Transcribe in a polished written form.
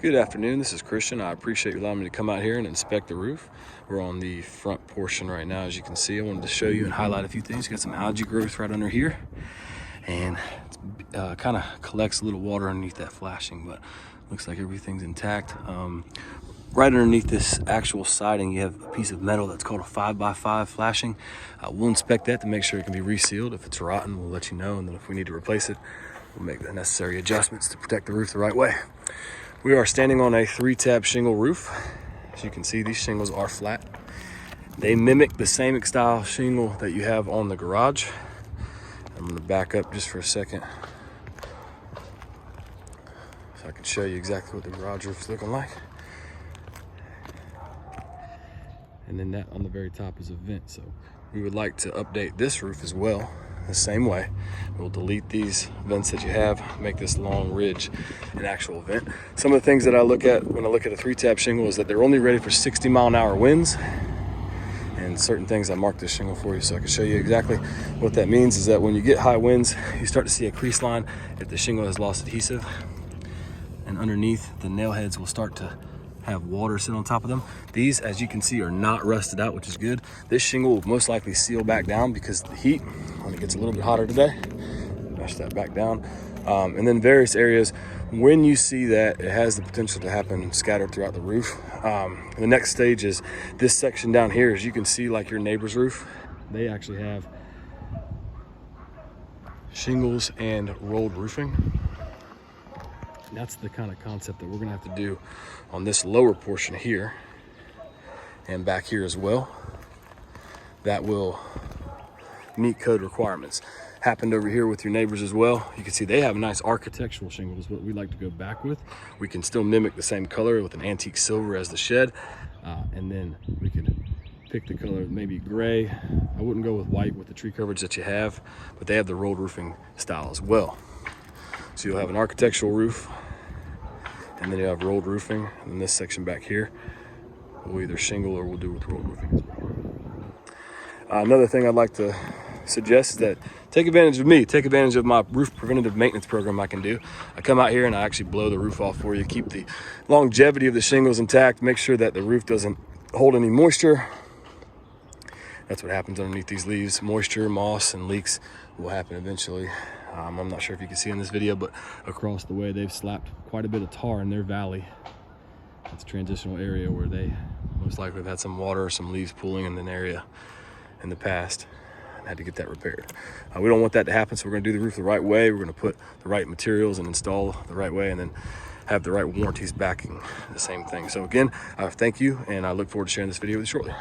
Good afternoon, this is Christian. I appreciate you allowing me to come out here and inspect the roof. We're on the front portion right now, as you can see. I wanted to show you and highlight a few things. Got some algae growth right under here, and it kind of collects a little water underneath that flashing, but looks like everything's intact. Right underneath this actual siding, you have a piece of metal that's called a 5x5 flashing. We'll inspect that to make sure it can be resealed. If it's rotten, we'll let you know, and then if we need to replace it, we'll make the necessary adjustments to protect the roof the right way. We are standing on a 3-tab shingle roof. As you can see, these shingles are flat. They mimic the same style shingle that you have on the garage. I'm gonna back up just for a second so I can show you exactly what the garage roof is looking like. And then that on the very top is a vent. So we would like to update this roof as well, the same way. We'll delete these vents that you have, make this long ridge an actual vent. Some of the things that I look at when I look at a 3-tab shingle is that they're only ready for 60-mile-an-hour winds. And certain things, I marked this shingle for you so I can show you exactly what that means. Is that when you get high winds, you start to see a crease line if the shingle has lost adhesive. And underneath, the nail heads will start to have water sit on top of them. These, as you can see, are not rusted out, which is good. This shingle will most likely seal back down because the heat, when it gets a little bit hotter today, mash that back down. And then various areas, when you see that it has the potential to happen scattered throughout the roof. The next stage is this section down here. As you can see, like your neighbor's roof, they actually have shingles and rolled roofing. That's the kind of concept that we're gonna have to do on this lower portion here and back here as well. That will meet code requirements. Happened over here with your neighbors as well. You can see they have a nice architectural shingle, is what we like to go back with. We can still mimic the same color with an antique silver as the shed. And then we can pick the color, maybe gray. I wouldn't go with white with the tree coverage that you have, but they have the rolled roofing style as well. So you'll have an architectural roof, and then you have rolled roofing. And then this section back here, we'll either shingle or we'll do with rolled roofing as well. Another thing I'd like to suggest is that take advantage of me. Take advantage of my roof preventative maintenance program I can do. I come out here and I actually blow the roof off for you, keep the longevity of the shingles intact, make sure that the roof doesn't hold any moisture. That's what happens underneath these leaves. Moisture, moss, and leaks will happen eventually. I'm not sure if you can see in this video, but across the way, they've slapped quite a bit of tar in their valley. It's a transitional area where they most likely have had some water or some leaves pooling in an area in the past and had to get that repaired. We don't want that to happen, so we're gonna do the roof the right way. We're gonna put the right materials and install the right way, and then have the right warranties backing the same thing. So again, thank you, and I look forward to sharing this video with you shortly.